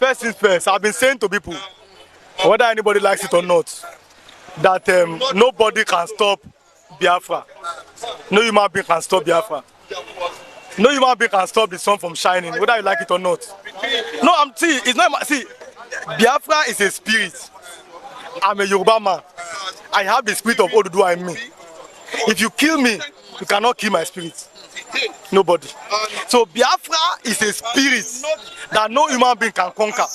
first things first, I've been saying to people, whether anybody likes it or not, that nobody can stop Biafra. No human being can stop Biafra. No human being can stop the sun from shining, whether you like it or not. No, it's not. See, Biafra is a spirit. I'm a Yoruba man. I have the spirit of Oduduwa in me. If you kill me, you cannot kill my spirit. Nobody. So Biafra is a spirit that no human being can conquer.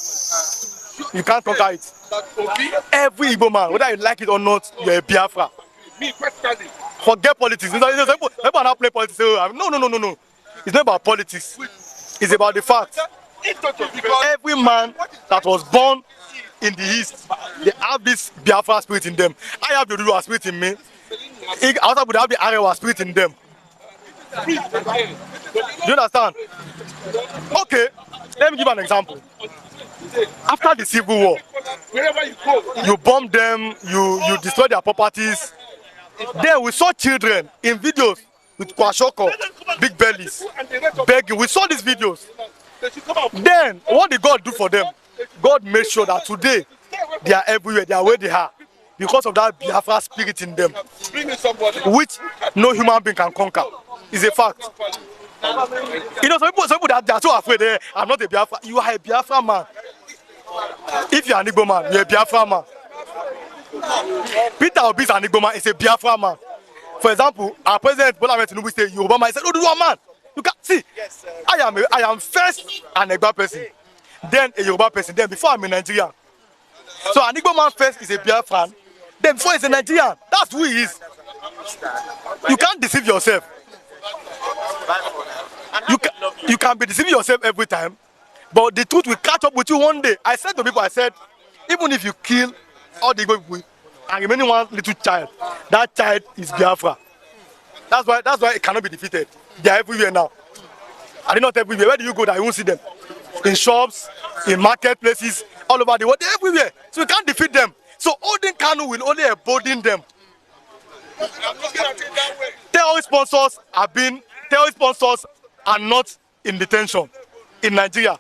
You can't conquer it. Every Igbo man, whether you like it or not, you're a Biafra. Forget politics. People are not playing politics. No. It's not about politics. It's about the fact. Every man that was born in the East, they have this Biafra spirit in them. I have the Oduduwa spirit in me. Outside would have the Arewa spirit in them. Do you understand? Okay, let me give an example. After the Civil War, you bomb them, you destroy their properties. Then we saw children in videos with kwashoko, big bellies, begging. We saw these videos. Then, what did God do for them? God made sure that today, they are everywhere, they are where they are. Because of that Biafra spirit in them, which no human being can conquer. It's a fact. You know, some people that they are so afraid, I'm not a Biafra. You are a Biafra man. If you are an Igbo man, you're a Biafra man. Peter Obi is an Igbo man, is a Biafra man. For example, our president Bola Tinubu said, Yoruba man, he said, Oduduwa man. You can see, I am first an Egba person, then a Yoruba person, then before I'm a Nigerian. So an Igbo man first is a Biafran, then before he's a Nigerian. That's who he is. You can't deceive yourself. You can be deceiving yourself every time, but the truth will catch up with you one day. I said to people, I said, even if you kill all the Igbo people and remaining one little child, that child is Biafra. That's why it cannot be defeated. They are everywhere now. And they're not everywhere. Where do you go that you won't see them? In shops, in marketplaces, all over the world. They're everywhere. So you can't defeat them. So holding Kanu will only embolden them. Terrorist sponsors are not in detention in Nigeria.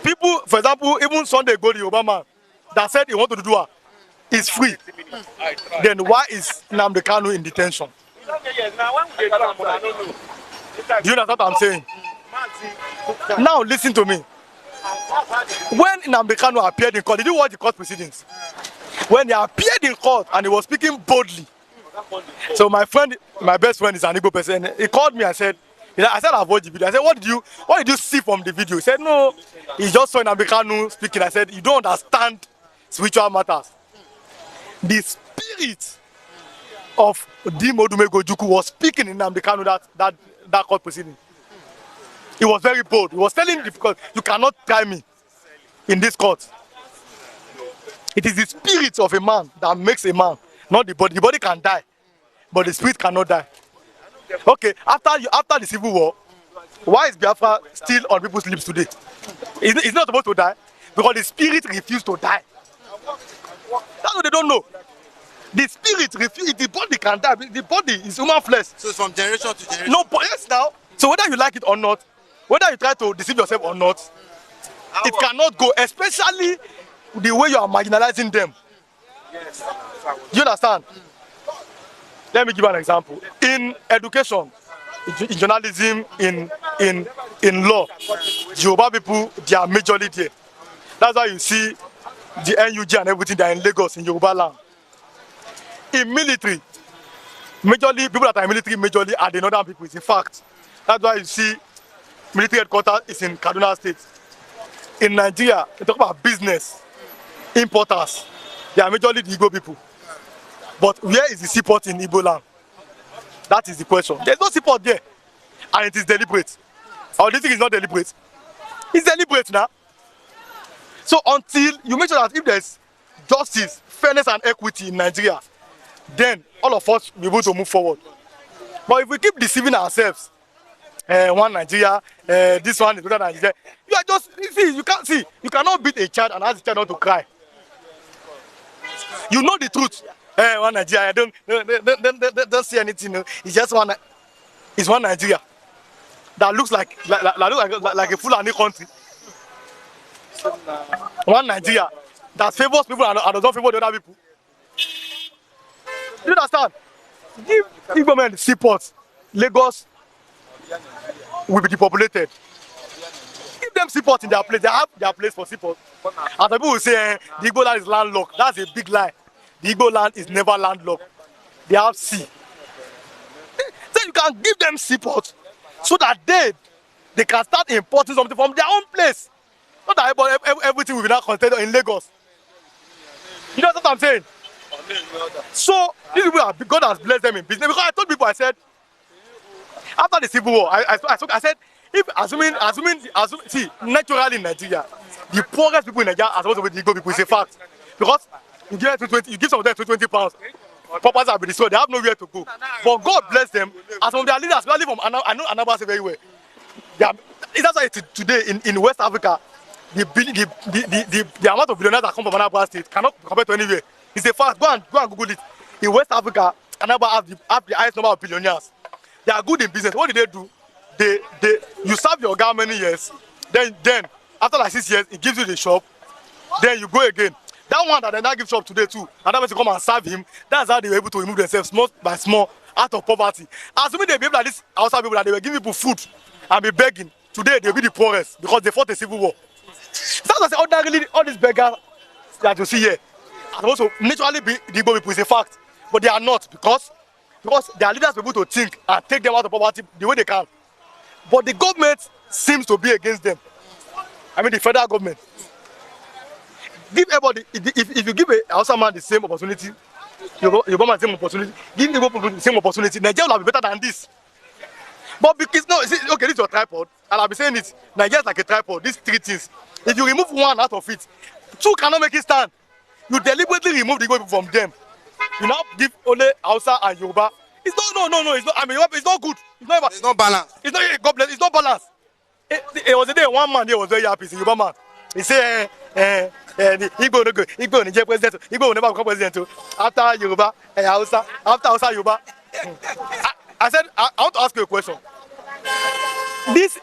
People, for example, even Sunday go to Obama that said he wanted to do is free. Then why is nnamdikanu in detention? Do you understand what I'm saying? Now listen to me. When nnamdikanu appeared in court, did you watch the court proceedings? When he appeared in court and he was speaking boldly. So my best friend is an Igbo person. He called me and said, I've watched the video. I said, what did you see from the video? He said, no, he just saw nnamdikanu speaking. I said, you don't understand spiritual matters. The spirit of Dimodumego was speaking in nnamdikanu that court proceeding. He was very bold. He was telling you, because you cannot try me in this court. It is the spirit of a man that makes a man, not the body. The body can die, but the spirit cannot die. Okay, after the Civil War, why is Biafra still on people's lips today? It's not supposed to die because the spirit refused to die. That's what they don't know. The spirit refused. The body can die. The body is human flesh. So it's from generation to generation. No, but yes now. So whether you like it or not, whether you try to deceive yourself or not, it cannot go. Especially the way you are marginalizing them. Yes. Do you understand? Let me give an example. In education, in journalism, in law, Yoruba people, they are majorly there. That's why you see the NUG and everything, they are in Lagos, in Yoruba land. In military, majorly, people that are in military, majorly are the northern people. It's a fact. That's why you see military headquarters is in Kaduna State. In Nigeria, they talk about business, importers. They are majorly the Igbo people. But where is the seaport in Igbo land? That is the question. There's no seaport there. And it is deliberate. Or this thing is not deliberate. It's deliberate now. So until you make sure that if there's justice, fairness and equity in Nigeria, then all of us will be able to move forward. But if we keep deceiving ourselves, one Nigeria, this one is better than Nigeria, you are just, you cannot beat a child and ask the child not to cry. You know the truth. One Nigeria, don't see anything. It's just one Nigeria that looks like a Fulani country. One Nigeria that favors people and does not favor the other people. Do you understand? Give Igbo men seaports. Lagos will be depopulated. Give them seaports in their place. They have their place for seaports. And some people will say the Igbo land is landlocked. That's a big lie. The Igbo land is never landlocked. They have sea. Then you can give them seaports so that they can start importing something from their own place. Not that everything will be now concentrated in Lagos. You know what I'm saying? So these people are, God has blessed them in business. Because I told people, I said, after the Civil War, I said, if assuming, see, naturally in Nigeria, the poorest people in Nigeria are supposed to be the Igbo people. It's a fact. Because you give some of them 20 pounds, properties have been destroyed. They have nowhere to go. But God bless them. And some of their leaders, especially from I know Anambra very well. That's why today in West Africa, the amount of billionaires that come from Anambra State cannot compare to anywhere. It's a fact. Go and Google it. In West Africa, Anambra have the highest number of billionaires. They are good in business. What do? You serve your guy many years. Then after like 6 years, he gives you the shop. Then you go again. That one that they now give shop today too, another person come and serve him. That's how they were able to remove themselves small by small out of poverty. Assuming they behave like this outside people that they were giving people food and be begging. Today they'll be the poorest because they fought a civil war. That's why I say ordinarily all these beggars that you see here are also naturally be the Igbo people. Is a fact, but they are not because their leaders are able to think and take them out of poverty the way they can. But the government seems to be against them. I mean the federal government. Give everybody, if you give a Hausa man the same opportunity, Yoruba man the same opportunity, give Igbo people the same opportunity, Nigeria will be better than this. But because okay, this is your tripod, and I'll be saying it. Nigeria is like a tripod. These three things. If you remove one out of it, two cannot make it stand. You deliberately remove the Igbo people from them. You now give only Hausa and Yoruba. It's not no. It's not. I mean, it's not good. It's not balanced. It's not God bless. It's not balanced. It was a day one man there was very happy. It's a Yoruba man. He said, the Igbo no good. Igbo no get president. Igbo will never become president. After Yoruba, Hausa. After Hausa, Yoruba. I said, I want to ask you a question. This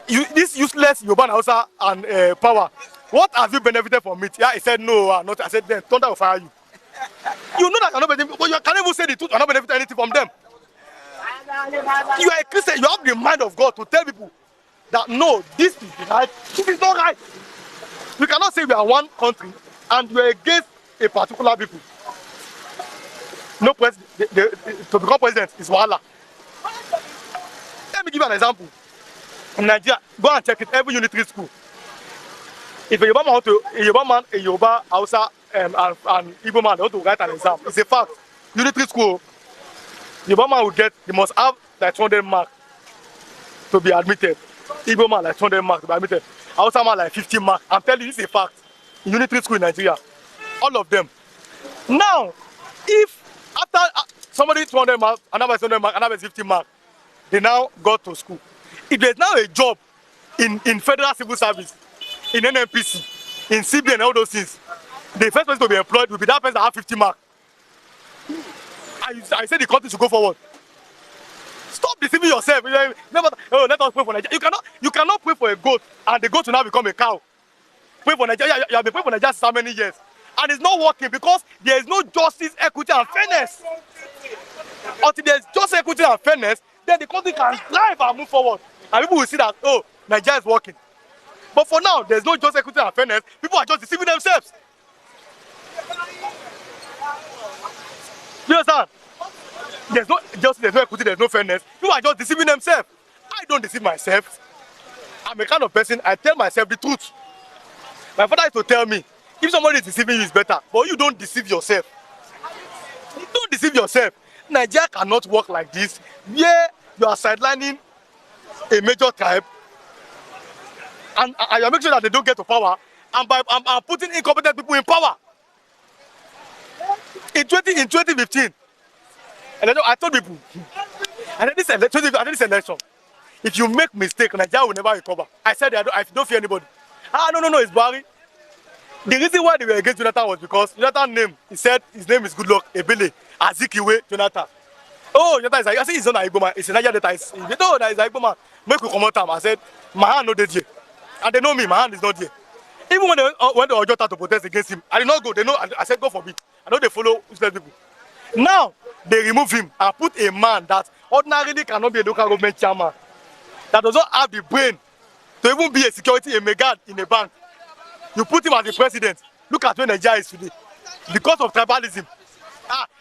useless Yoruba and Hausa and power, what have you benefited from it? Yeah, he said no, not. I said then thunder will fire you. You know that you're not benefiting, but you can't even say the truth. You're not benefiting anything from them. You are a Christian. You have the mind of God to tell people that no, this is right. This is not right. You cannot say we are one country and you are against a particular people. No president. To become president is wahala. Let me give you an example. In Nigeria, go and check it. Every unitary school. If a Yoruba, Hausa, and Igbo man want to write an exam, it's a fact. Unitary school, Yoruba man will they must have like 200 marks to be admitted. Igbo man like 200 marks to be admitted. Hausa man like 50 marks. I'm telling you, this is a fact. In unitary school in Nigeria, all of them. Now, if after somebody 200 marks, another 200 marks, another 50 marks, they now go to school. If there's now a job in federal civil service, in NNPC, in CBN and all those things, the first person to be employed will be that person that have 50 marks. I say the country should go forward. Stop deceiving yourself. Never, let us pray for Nigeria. You cannot pray for a goat and the goat will now become a cow. Pray for Nigeria. You have been praying for Nigeria for so many years. And it's not working because there is no justice, equity, and fairness. Until there's justice, equity, and fairness, then the country can thrive and move forward. And people will see that, oh, Nigeria is working. But for now, there's no justice, equity, and fairness. People are just deceiving themselves. You understand? There's no justice, there's no equity, there's no fairness. People are just deceiving themselves. I don't deceive myself. I'm a kind of person, I tell myself the truth. My father used to tell me, if somebody is deceiving you, it's better. But you don't deceive yourself. You don't deceive yourself. Nigeria cannot work like this, where you are sidelining a major tribe and you are making sure that they don't get to power, and by putting incompetent people in power. In 2015, and I told people, and this election, if you make mistake, Nigeria will never recover. I said I don't fear anybody. No, it's Buhari. The reason why they were against Jonathan was because Jonathan's name, he said his name is Goodluck Ebele, Azikiwe Jonathan. Oh, Jonathan is like, I say he's not an Igbo man, it's a Niger data. No, that is an Igbo man. Make we come out time. I said, my hand not dead here. And they know me, my hand is not here. Even when the Ojo started to protest against him, I did not go. They know. I said, God forbid. I know they follow useless people. Now they remove him and put a man that ordinarily cannot be a local government chairman, that does not have the brain to even be a security, a megad in a bank. You put him as the president. Look at where Nigeria is today. Because of tribalism.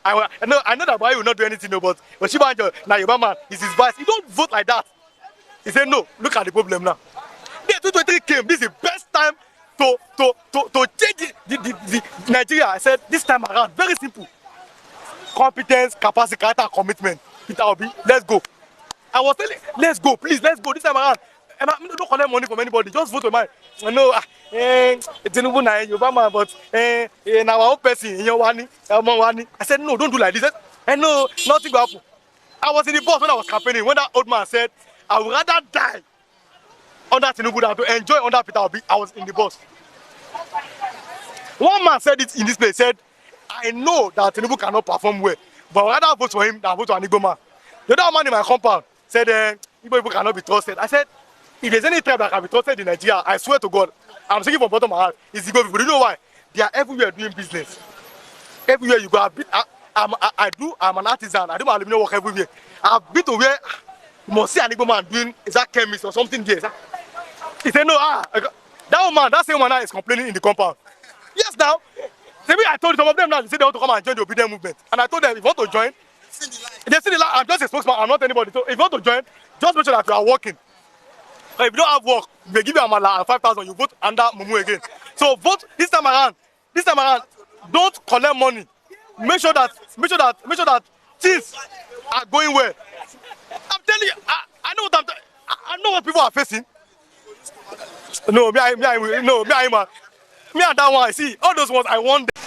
I know that Buhari will not do anything, no, but Shibanjo, now your man, is his vice. He don't vote like that. He said, no, look at the problem now. The 2023 came. This is the best time to change the Nigeria. I said, this time around, very simple. Competence, capacity, character, commitment. Peter Obi, let's go. I was telling, let's go, please, let's go this time around. And I don't collect money from anybody, just vote for mine. I know, Tinubu na Obama, but in our own person, in your one, I said, no, don't do like this. And no, nothing will happen. I was in the bus when I was campaigning, when that old man said, I would rather die under Tinubu than to enjoy under Peter Obi. I was in the bus. One man said it in this place, said, I know that Tinubu cannot perform well, but I would rather vote for him than vote for an Igbo man. The other man in my compound said, Igbo people cannot be trusted. I said, if there's any tribe that can be trusted in Nigeria, I swear to God, I'm speaking from bottom of my heart, it's Igbo people. Do you know why? They are everywhere doing business. Everywhere you go, I'm an artisan. I do my aluminum work everywhere. I've been to where you must see an Igbo man doing, is that chemist or something there? He said, no, that woman, that same one now is complaining in the compound. Yes, now. Maybe I told some of them now, they say they want to come and join the obedient movement. And I told them, if you want to join, they see the line. I'm just a spokesman, I'm not anybody. So if you want to join, just make sure that you are working. If you don't have work, they give you amala and 5,000, you vote under Mumu again. So vote this time around. This time around, don't collect money. Make sure that things are going well. I'm telling you, I know what I know what people are facing. No, me and that one, I see all those ones I want them.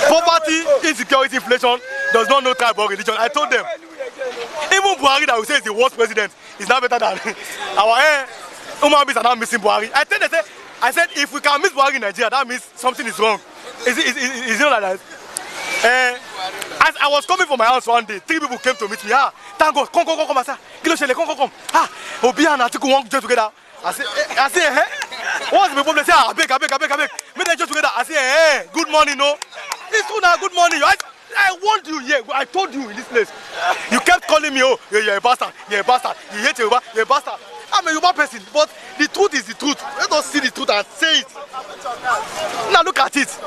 Poverty, insecurity, inflation does not know tribe or religion. I told them. Even Buhari that we say is the worst president is not better than our human beings are not missing Buhari. I said if we can miss Buhari in Nigeria, that means something is wrong. Is it not like that? As I was coming from my house one day, 3 people came to meet me. Thank God, come, I said, come. Obi and Atiku want to join together. I say, hey, what's the problem? Say, I beg. Make them join together. I say, hey, good morning, no. It's good now, good morning. I warned you, yeah. I told you in this place. You kept calling me, oh, you're a bastard. You hate Yoruba, you're a bastard. I'm a Yoruba person, but the truth is the truth. Let us see the truth and say it. Now look at it.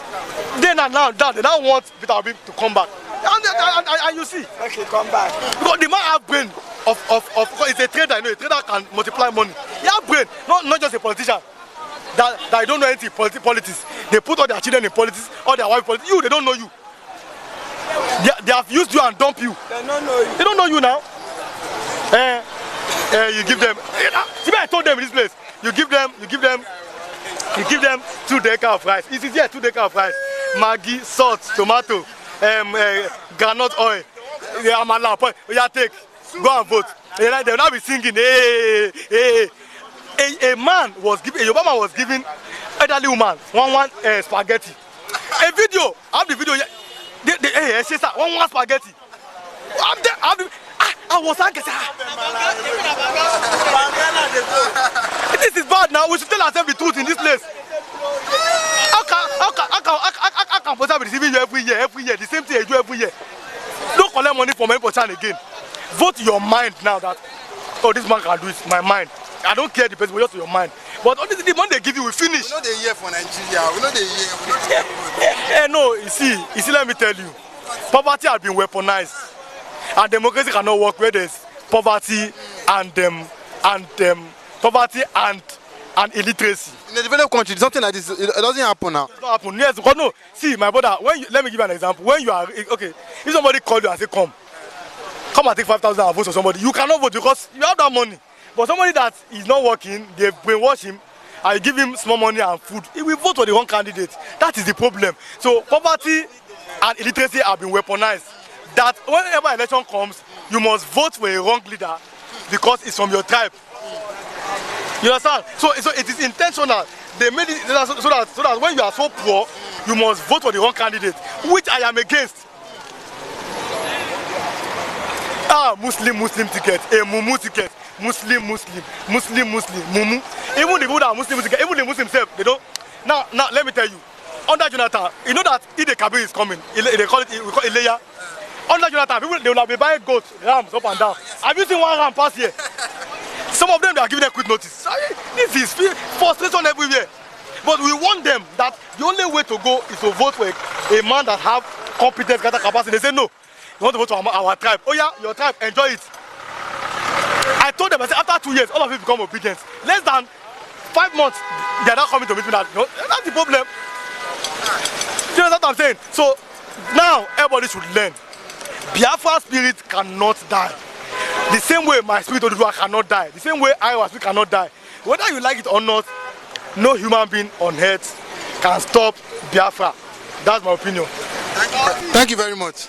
Then and now, they now want Peter Obi to come back. And you see. Okay, come back. Because the man have brain it's a trader, you know, a trader can multiply money. He have brain, not just a politician. That don't know anything politics. They put all their children in politics, all their wife in politics. They don't know you. They have used you and dumped you. They don't know you. They don't know you now. You give them. I told them in this place. You give them 2 deca of rice. It is here 2 deca of rice. Maggi, salt, tomato, groundnut oil. Amala. You take. Go and vote. They will not be singing. Hey. A man was giving. A Yoruba man was giving elderly woman one spaghetti. A video. I have the video. Hey, sister, one spaghetti. I was angry. This is bad now. We should tell ourselves the truth in this place. How can Posa be receiving you every year? The same thing you do every year. Don't collect money from any person again. Vote your mind now that, oh, this man can do it. My mind. I don't care the person, but just your mind. But only the money they give you, we finish. We know they hear for Nigeria. We know they hear. No, you see, let me tell you. Poverty has been weaponized. And democracy cannot work where there's poverty and illiteracy. In a developed country, something like this, it doesn't happen now. It doesn't happen. Yes, because no. See, my brother, let me give you an example. When you are okay, if somebody calls you and say, come and take 5,000 and vote for somebody, you cannot vote because you have that money. But somebody that is not working, they brainwash him, and you give him small money and food, he will vote for the wrong candidate. That is the problem. So poverty and illiteracy have been weaponized. That whenever election comes, you must vote for a wrong leader because it's from your tribe. You understand? So it is intentional. They made it so that when you are so poor, you must vote for the wrong candidate, which I am against. Muslim ticket, a mumu ticket, Muslim, mumu. Even the people that are Muslim ticket, even the Muslims themselves, they don't. Now Now, let me tell you. Under Jonathan, you know that Ide Kabir is coming. They call it, we call it Ileya. Under Jonathan, people they will be buying goats, rams up and down. Have you seen one ram pass here? Some of them they are giving them quick notice. This is frustration everywhere. But we want them that the only way to go is to vote for a man that have competence, capacity. They say no. You want to vote for our tribe. Oh yeah, your tribe, enjoy it. I told them, I said, after 2 years, all of you become obedient. Less than 5 months, they are not coming to meet me. That's the problem. You know what I'm saying? So now everybody should learn. Biafra spirit cannot die. The same way my spirit Oduduwa cannot die. The same way our spirit cannot die. Whether you like it or not, no human being on earth can stop Biafra. That's my opinion. Thank you very much.